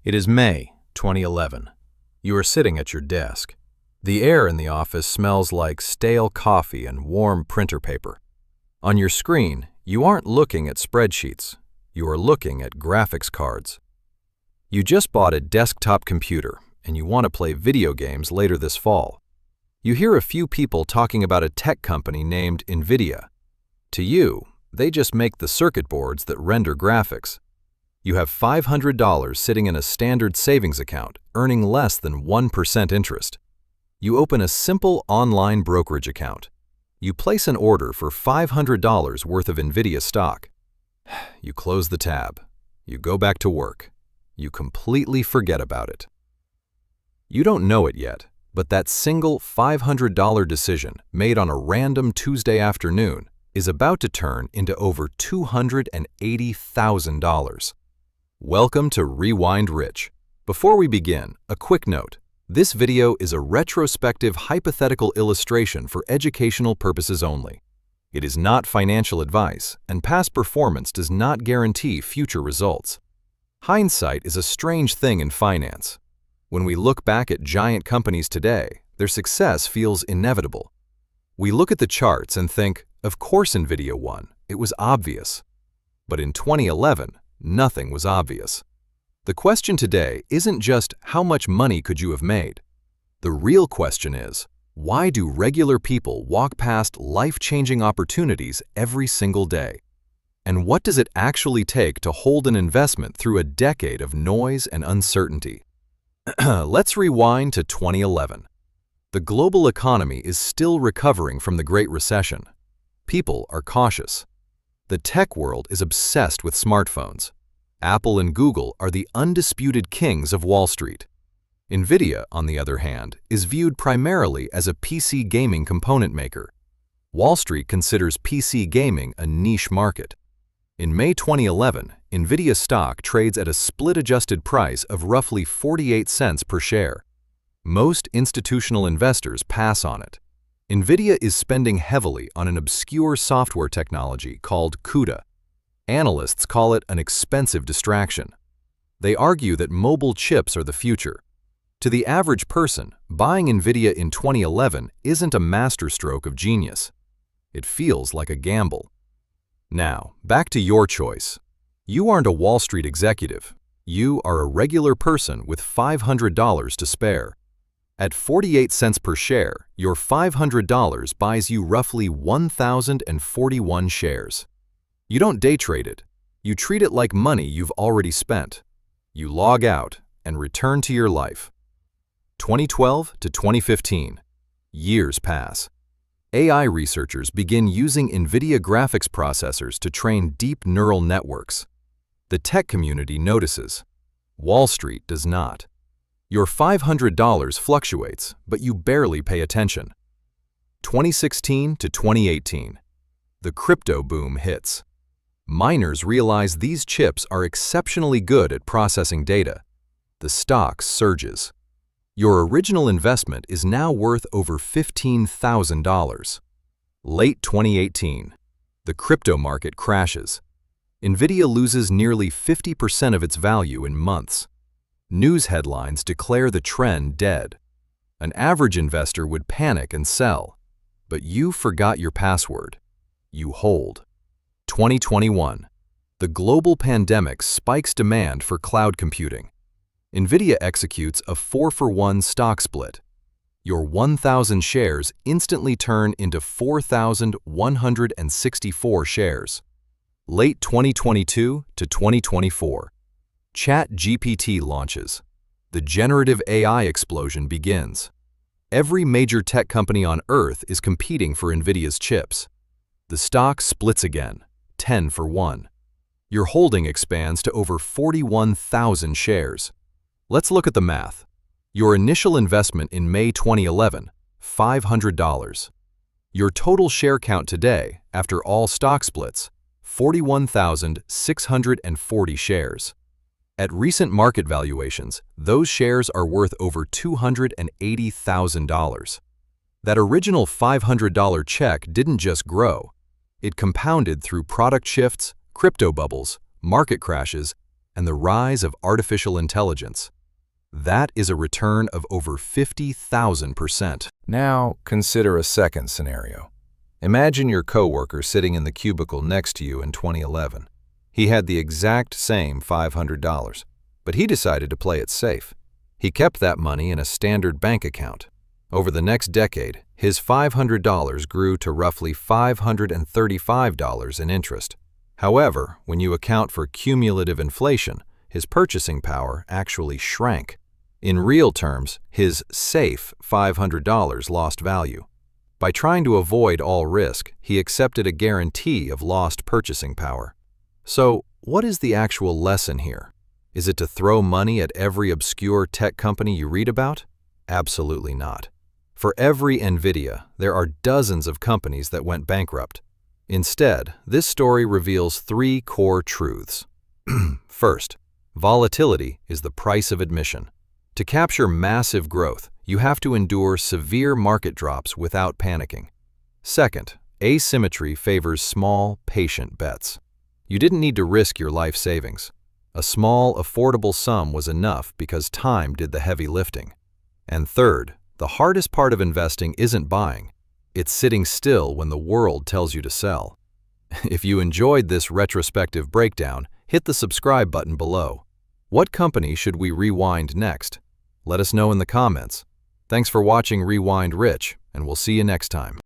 It is May 2011. You are sitting at your desk. The air in the office smells like stale coffee and warm printer paper. On your screen, you aren't looking at spreadsheets. You are looking at graphics cards. You just bought a desktop computer and you want to play video games later this fall. You hear a few people talking about a tech company named Nvidia. To you, they just make the circuit boards that render graphics. You have $500 sitting in a standard savings account, earning less than 1% interest. You open a simple online brokerage account. You place an order for $500 worth of Nvidia stock. You close the tab. You go back to work. You completely forget about it. You don't know it yet, but that single $500 decision made on a random Tuesday afternoon is about to turn into over $280,000. Welcome to Rewind Rich. Before we begin, a quick note. This video is a retrospective hypothetical illustration for educational purposes only. It is not financial advice, and past performance does not guarantee future results. Hindsight is a strange thing in finance. When we look back at giant companies today, their success feels inevitable. We look at the charts and think, of course Nvidia won, it was obvious. But in 2011, nothing was obvious. The question today isn't just how much money could you have made. The real question is, why do regular people walk past life-changing opportunities every single day? And what does it actually take to hold an investment through a decade of noise and uncertainty? Let's rewind to 2011. The global economy is still recovering from the Great Recession. People are cautious. The tech world is obsessed with smartphones. Apple and Google are the undisputed kings of Wall Street. Nvidia, on the other hand, is viewed primarily as a PC gaming component maker. Wall Street considers PC gaming a niche market. In May 2011, Nvidia stock trades at a split-adjusted price of roughly 48 cents per share. Most institutional investors pass on it. Nvidia is spending heavily on an obscure software technology called CUDA. Analysts call it an expensive distraction. They argue that mobile chips are the future. To the average person, buying Nvidia in 2011 isn't a masterstroke of genius. It feels like a gamble. Now, back to your choice. You aren't a Wall Street executive. You are a regular person with $500 to spare. At 48 cents per share, your $500 buys you roughly 1,041 shares. You don't day trade it. You treat it like money you've already spent. You log out and return to your life. 2012 to 2015. Years pass. AI researchers begin using Nvidia graphics processors to train deep neural networks. The tech community notices. Wall Street does not. Your $500 fluctuates, but you barely pay attention. 2016 to 2018. The crypto boom hits. Miners realize these chips are exceptionally good at processing data. The stock surges. Your original investment is now worth over $15,000. Late 2018. The crypto market crashes. Nvidia loses nearly 50% of its value in months. News headlines declare the trend dead. An average investor would panic and sell. But you forgot your password. You hold. 2021. The global pandemic spikes demand for cloud computing. Nvidia executes a 4-for-1 stock split. Your 1,000 shares instantly turn into 4,164 shares. Late 2022 to 2024. ChatGPT launches. The generative AI explosion begins. Every major tech company on Earth is competing for Nvidia's chips. The stock splits again, 10 for 1. Your holding expands to over 41,000 shares. Let's look at the math. Your initial investment in May 2011, $500. Your total share count today, after all stock splits, 41,640 shares. At recent market valuations, those shares are worth over $280,000. That original $500 check didn't just grow. It compounded through product shifts, crypto bubbles, market crashes, and the rise of artificial intelligence. That is a return of over 50,000%. Now, consider a second scenario. Imagine your coworker sitting in the cubicle next to you in 2011. He had the exact same $500, but he decided to play it safe. He kept that money in a standard bank account. Over the next decade, his $500 grew to roughly $535 in interest. However, when you account for cumulative inflation, his purchasing power actually shrank. In real terms, his safe $500 lost value. By trying to avoid all risk, he accepted a guarantee of lost purchasing power. So, what is the actual lesson here? Is it to throw money at every obscure tech company you read about? Absolutely not. For every Nvidia, there are dozens of companies that went bankrupt. Instead, this story reveals three core truths. First, volatility is the price of admission. To capture massive growth, you have to endure severe market drops without panicking. Second, asymmetry favors small, patient bets. You didn't need to risk your life savings. A small, affordable sum was enough because time did the heavy lifting. And third, the hardest part of investing isn't buying. It's sitting still when the world tells you to sell. If you enjoyed this retrospective breakdown, hit the subscribe button below. What company should we rewind next? Let us know in the comments. Thanks for watching Rewind Rich, and we'll see you next time.